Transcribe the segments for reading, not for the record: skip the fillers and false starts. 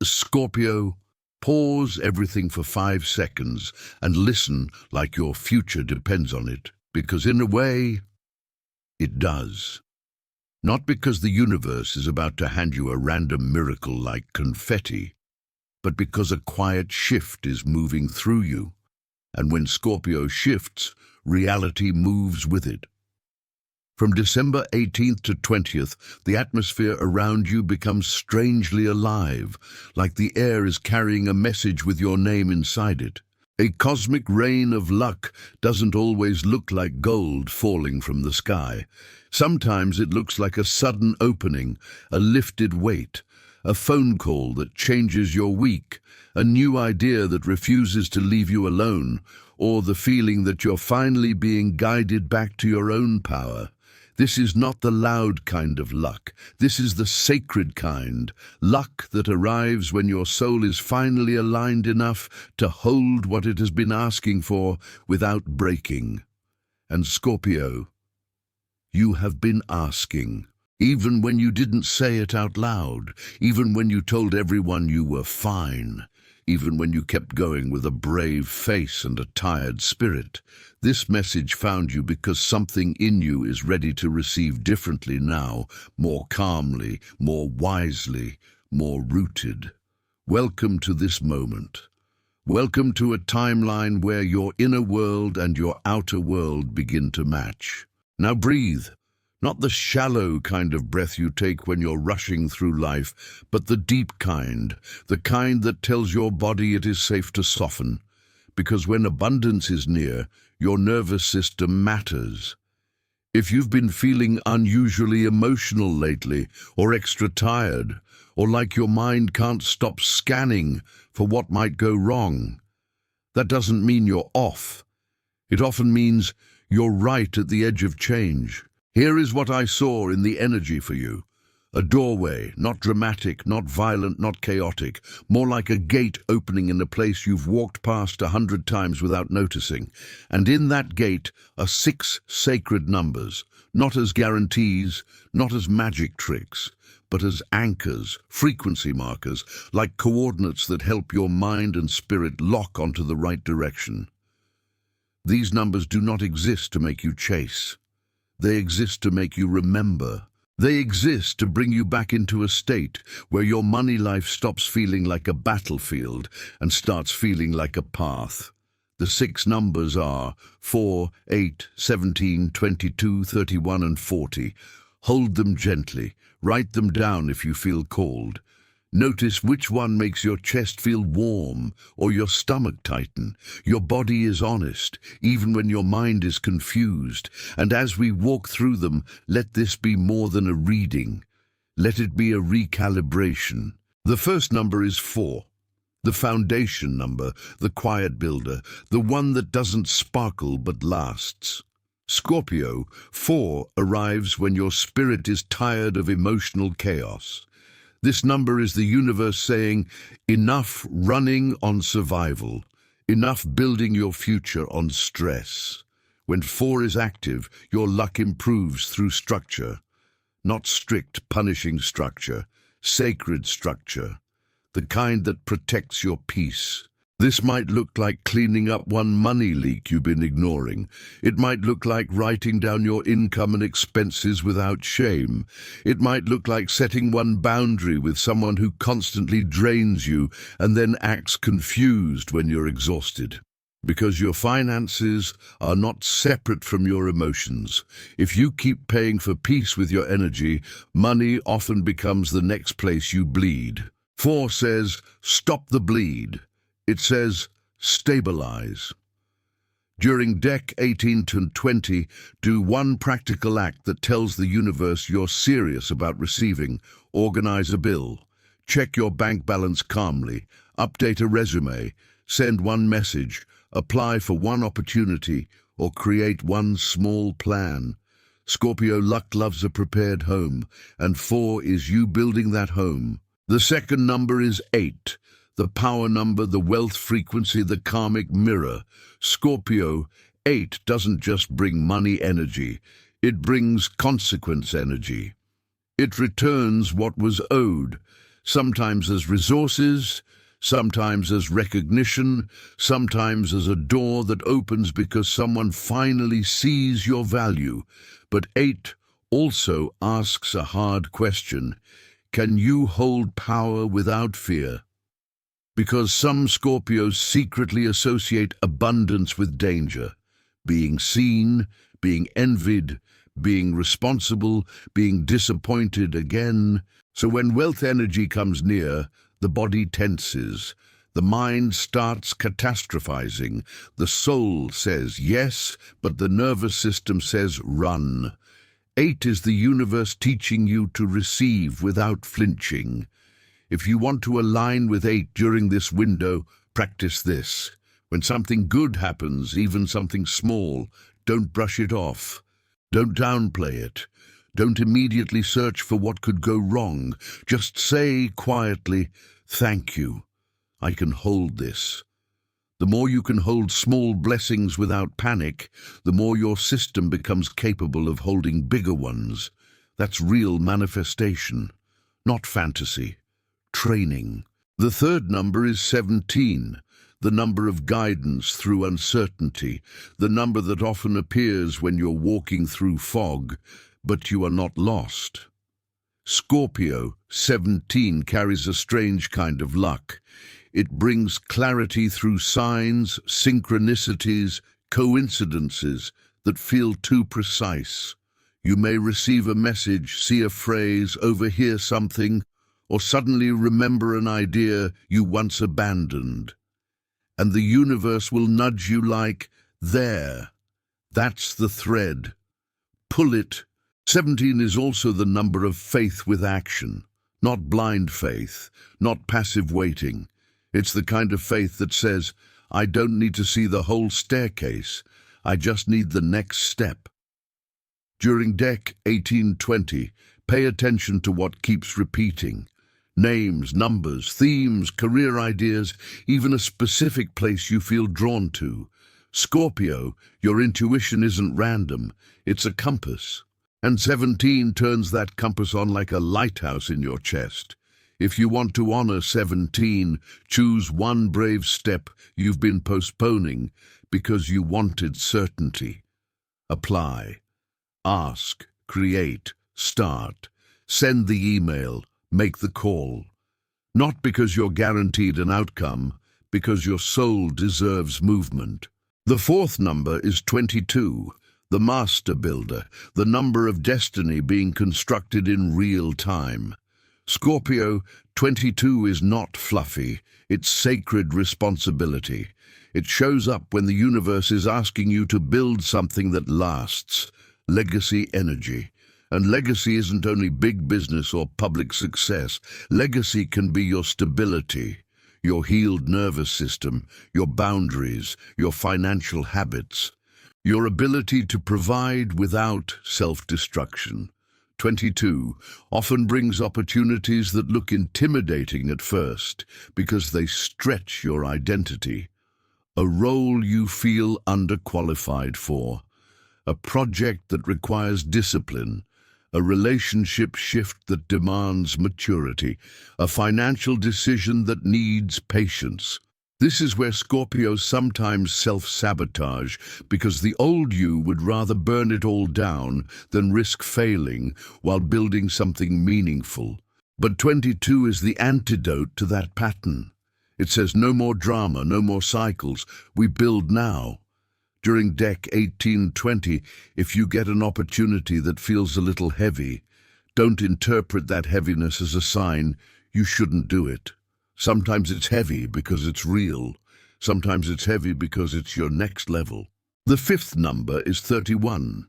Scorpio, pause everything for 5 seconds and listen like your future depends on it, because in a way, it does. Not because the universe is about to hand you a random miracle like confetti, but because a quiet shift is moving through you. And when Scorpio shifts, reality moves with it. From December 18th to 20th, the atmosphere around you becomes strangely alive, like the air is carrying a message with your name inside it. A cosmic rain of luck doesn't always look like gold falling from the sky. Sometimes it looks like a sudden opening, a lifted weight, a phone call that changes your week, a new idea that refuses to leave you alone, or the feeling that you're finally being guided back to your own power. This is not the loud kind of luck. This is the sacred kind, luck that arrives when your soul is finally aligned enough to hold what it has been asking for without breaking. And Scorpio, you have been asking, even when you didn't say it out loud, even when you told everyone you were fine, even when you kept going with a brave face and a tired spirit. This message found you because something in you is ready to receive differently now, more calmly, more wisely, more rooted. Welcome to this moment. Welcome to a timeline where your inner world and your outer world begin to match. Now breathe. Not the shallow kind of breath you take when you're rushing through life, but the deep kind, the kind that tells your body it is safe to soften. Because when abundance is near, your nervous system matters. If you've been feeling unusually emotional lately, or extra tired, or like your mind can't stop scanning for what might go wrong, that doesn't mean you're off. It often means you're right at the edge of change. Here is what I saw in the energy for you. A doorway, not dramatic, not violent, not chaotic, more like a gate opening in a place you've walked past 100 times without noticing. And in that gate are 6 sacred numbers, not as guarantees, not as magic tricks, but as anchors, frequency markers, like coordinates that help your mind and spirit lock onto the right direction. These numbers do not exist to make you chase. They exist to make you remember. They exist to bring you back into a state where your money life stops feeling like a battlefield and starts feeling like a path. The 6 numbers are 4, 8, 17, 22, 31, and 40. Hold them gently. Write them down if you feel called. Notice which one makes your chest feel warm or your stomach tighten. Your body is honest, even when your mind is confused. And as we walk through them, let this be more than a reading. Let it be a recalibration. The first number is 4. The foundation number, the quiet builder, the one that doesn't sparkle but lasts. Scorpio, 4 arrives when your spirit is tired of emotional chaos. This number is the universe saying, enough running on survival, enough building your future on stress. When 4 is active, your luck improves through structure, not strict punishing structure, sacred structure, the kind that protects your peace. This might look like cleaning up one money leak you've been ignoring. It might look like writing down your income and expenses without shame. It might look like setting one boundary with someone who constantly drains you and then acts confused when you're exhausted. Because your finances are not separate from your emotions. If you keep paying for peace with your energy, money often becomes the next place you bleed. 4 says, stop the bleed. It says, stabilize. During Deck 18 to 20, do one practical act that tells the universe you're serious about receiving. Organize a bill. Check your bank balance calmly. Update a resume. Send one message. Apply for one opportunity, or create one small plan. Scorpio, luck loves a prepared home, and 4 is you building that home. The second number is 8. The power number, the wealth frequency, the karmic mirror. Scorpio, 8 doesn't just bring money energy, it brings consequence energy. It returns what was owed. sometimes as resources, sometimes as recognition, sometimes as a door that opens because someone finally sees your value. But 8 also asks a hard question. Can you hold power without fear? Because some Scorpios secretly associate abundance with danger. Being seen, being envied, being responsible, being disappointed again. So when wealth energy comes near, the body tenses. The mind starts catastrophizing. The soul says yes, but the nervous system says run. 8 is the universe teaching you to receive without flinching. If you want to align with 8 during this window, practice this. When something good happens, even something small, don't brush it off. Don't downplay it. Don't immediately search for what could go wrong. Just say quietly, thank you. I can hold this. The more you can hold small blessings without panic, the more your system becomes capable of holding bigger ones. That's real manifestation, not fantasy. Training. The third number is 17, the number of guidance through uncertainty, the number that often appears when you're walking through fog, but you are not lost. Scorpio, 17, carries a strange kind of luck. It brings clarity through signs, synchronicities, coincidences that feel too precise. You may receive a message, see a phrase, overhear something, or suddenly remember an idea you once abandoned. And the universe will nudge you like, there, that's the thread. Pull it. 17 is also the number of faith with action, not blind faith, not passive waiting. It's the kind of faith that says, I don't need to see the whole staircase, I just need the next step. During Deck 1820, pay attention to what keeps repeating. Names, numbers, themes, career ideas, even a specific place you feel drawn to. Scorpio, your intuition isn't random, it's a compass. And 17 turns that compass on like a lighthouse in your chest. If you want to honor 17, choose one brave step you've been postponing because you wanted certainty. Apply. Ask, create, start. Send the email, make the call. Not because you're guaranteed an outcome, because your soul deserves movement. The fourth number is 22. The master builder, the number of destiny being constructed in real time. Scorpio, 22 is not fluffy, it's sacred responsibility. It shows up when the universe is asking you to build something that lasts, legacy energy. And legacy isn't only big business or public success. Legacy can be your stability, your healed nervous system, your boundaries, your financial habits. Your ability to provide without self-destruction. 22 often brings opportunities that look intimidating at first because they stretch your identity. A role you feel underqualified for. A project that requires discipline. A relationship shift that demands maturity. A financial decision that needs patience. This is where Scorpios sometimes self-sabotage because the old you would rather burn it all down than risk failing while building something meaningful. But 22 is the antidote to that pattern. It says no more drama, no more cycles. We build now. During Deck 1820, if you get an opportunity that feels a little heavy, don't interpret that heaviness as a sign you shouldn't do it. Sometimes it's heavy because it's real. Sometimes it's heavy because it's your next level. The fifth number is 31,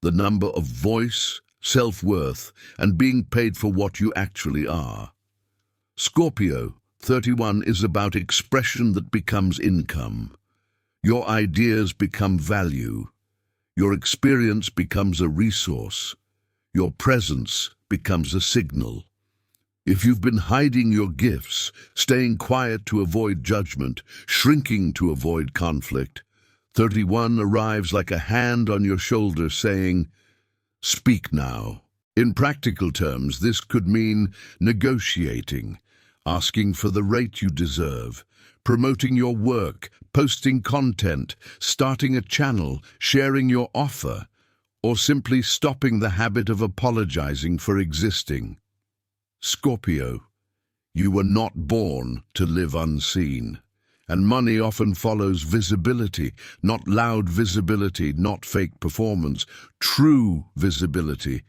the number of voice, self-worth, and being paid for what you actually are. Scorpio, 31 is about expression that becomes income. Your ideas become value. Your experience becomes a resource. Your presence becomes a signal. If you've been hiding your gifts, staying quiet to avoid judgment, shrinking to avoid conflict, 31 arrives like a hand on your shoulder saying, "Speak now." In practical terms, this could mean negotiating, asking for the rate you deserve, promoting your work, posting content, starting a channel, sharing your offer, or simply stopping the habit of apologizing for existing. Scorpio, you were not born to live unseen. And money often follows visibility, not loud visibility, not fake performance, true visibility,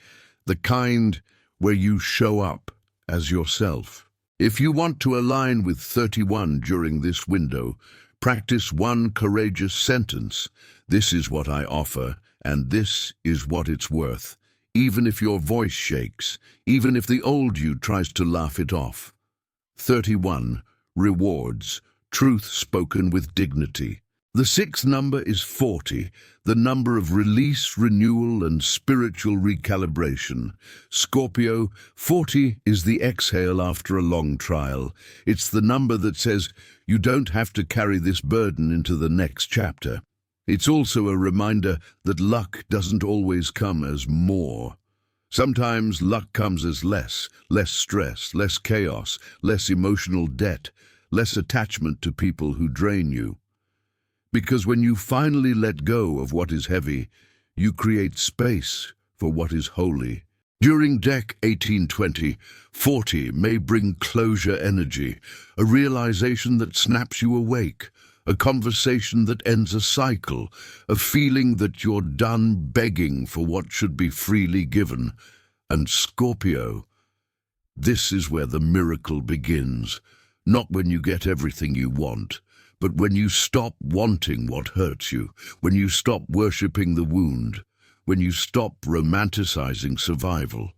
the kind where you show up as yourself. If you want to align with 31 during this window, practice one courageous sentence. This is what I offer, and this is what it's worth, even if your voice shakes, even if the old you tries to laugh it off. 31. Rewards. Truth spoken with dignity. The sixth number is 40, the number of release, renewal, and spiritual recalibration. Scorpio, 40 is the exhale after a long trial. It's the number that says, you don't have to carry this burden into the next chapter. It's also a reminder that luck doesn't always come as more. Sometimes luck comes as less stress, less chaos, less emotional debt, less attachment to people who drain you. Because when you finally let go of what is heavy, you create space for what is holy. During deck 1820, 40 may bring closure energy, a realization that snaps you awake, a conversation that ends a cycle, a feeling that you're done begging for what should be freely given. And Scorpio, this is where the miracle begins. Not when you get everything you want, but when you stop wanting what hurts you, when you stop worshipping the wound, when you stop romanticizing survival.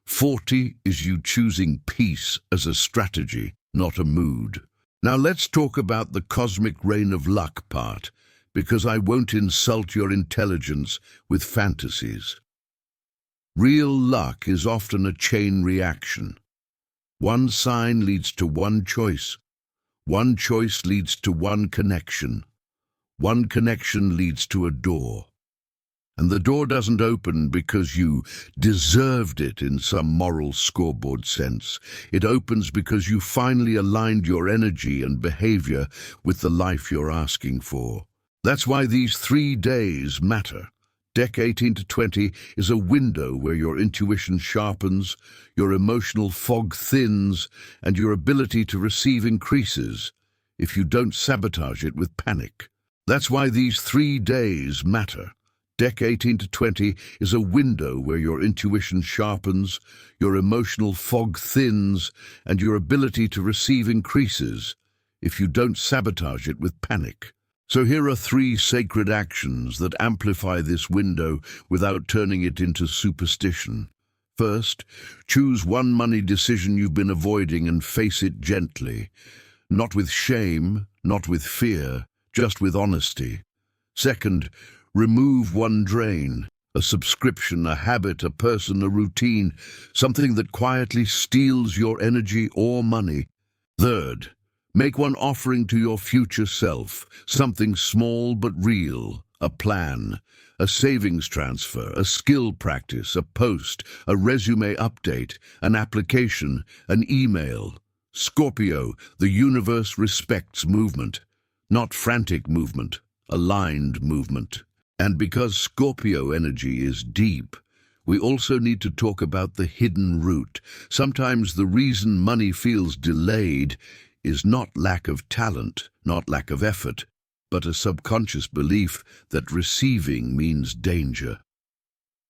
40 is you choosing peace as a strategy, not a mood. Now let's talk about the cosmic reign of luck part, because I won't insult your intelligence with fantasies. Real luck is often a chain reaction. One sign leads to one choice leads to one connection leads to a door. And the door doesn't open because you deserved it in some moral scoreboard sense. It opens because you finally aligned your energy and behavior with the life you're asking for. That's why these 3 days matter. Deck 18 to 20 is a window where your intuition sharpens, your emotional fog thins, and your ability to receive increases if you don't sabotage it with panic. That's why these 3 days matter. Deck 18 to 20 is a window where your intuition sharpens, your emotional fog thins, and your ability to receive increases if you don't sabotage it with panic. So here are 3 sacred actions that amplify this window without turning it into superstition. First, choose one money decision you've been avoiding and face it gently. Not with shame, not with fear, just with honesty. Second, remove one drain, a subscription, a habit, a person, a routine, something that quietly steals your energy or money. Third, make one offering to your future self, something small but real, a plan, a savings transfer, a skill practice, a post, a resume update, an application, an email. Scorpio, the universe respects movement, not frantic movement, aligned movement. And because Scorpio energy is deep, we also need to talk about the hidden root. Sometimes the reason money feels delayed is not lack of talent, not lack of effort, but a subconscious belief that receiving means danger.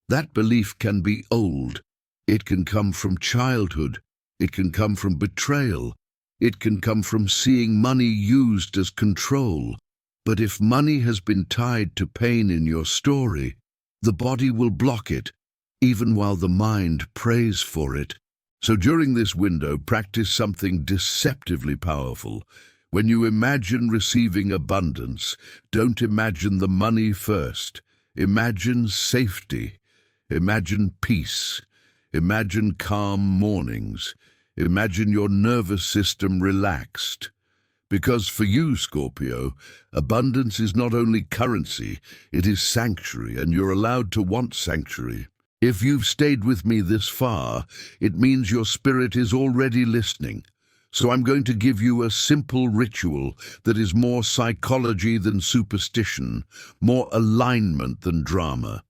That belief can be old. It can come from childhood. It can come from betrayal. It can come from seeing money used as control. But if money has been tied to pain in your story, the body will block it, even while the mind prays for it. So during this window, practice something deceptively powerful. When you imagine receiving abundance, don't imagine the money first. Imagine safety. Imagine peace. Imagine calm mornings. Imagine your nervous system relaxed. Because for you, Scorpio, abundance is not only currency, it is sanctuary, and you're allowed to want sanctuary. If you've stayed with me this far, it means your spirit is already listening. So I'm going to give you a simple ritual that is more psychology than superstition, more alignment than drama.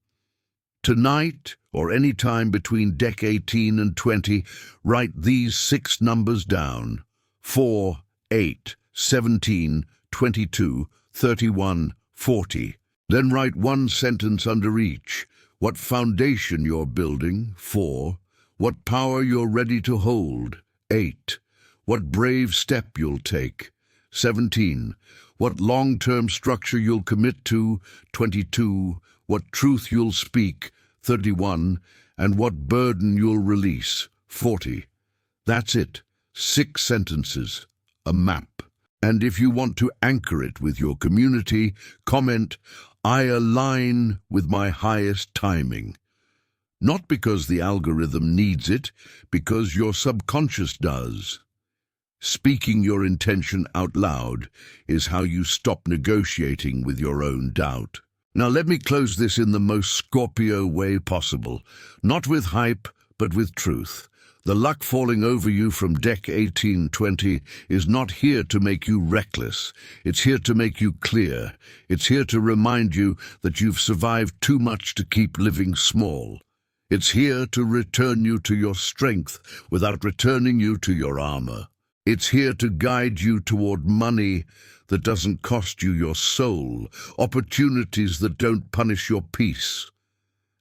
Tonight, or any time between deck 18 and 20, write these 6 numbers down: 4, 8, 17, 22, 31, 40. Then write one sentence under each. What foundation you're building, 4. What power you're ready to hold, 8. What brave step you'll take, 17. What long-term structure you'll commit to, 22. What truth you'll speak, 31. And what burden you'll release, 40. That's it. 6 sentences. A map. And if you want to anchor it with your community, comment, "I align with my highest timing." Not because the algorithm needs it, because your subconscious does. Speaking your intention out loud is how you stop negotiating with your own doubt. Now let me close this in the most Scorpio way possible. Not with hype, but with truth. The luck falling over you from deck 1820 is not here to make you reckless. It's here to make you clear. It's here to remind you that you've survived too much to keep living small. It's here to return you to your strength without returning you to your armor. It's here to guide you toward money that doesn't cost you your soul, opportunities that don't punish your peace,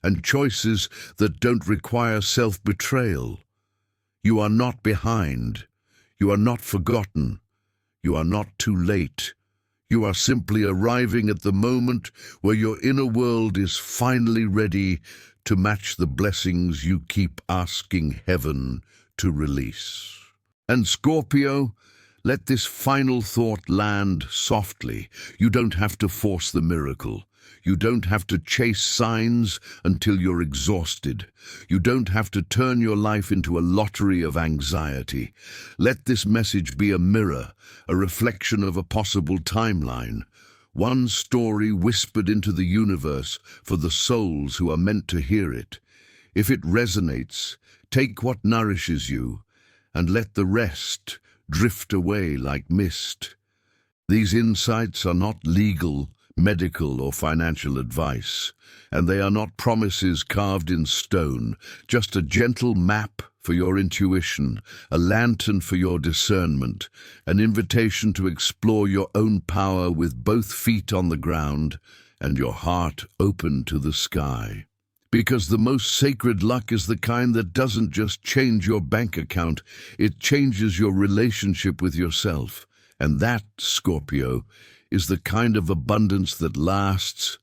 and choices that don't require self-betrayal. You are not behind. You are not forgotten. You are not too late. You are simply arriving at the moment where your inner world is finally ready to match the blessings you keep asking heaven to release. And Scorpio, let this final thought land softly. You don't have to force the miracle. You don't have to chase signs until you're exhausted. You don't have to turn your life into a lottery of anxiety. Let this message be a mirror, a reflection of a possible timeline. One story whispered into the universe for the souls who are meant to hear it. If it resonates, take what nourishes you, and let the rest drift away like mist. These insights are not legal, medical, or financial advice, and they are not promises carved in stone, just a gentle map for your intuition, a lantern for your discernment, an invitation to explore your own power with both feet on the ground and your heart open to the sky. Because the most sacred luck is the kind that doesn't just change your bank account, it changes your relationship with yourself. And that, Scorpio, is the kind of abundance that lasts,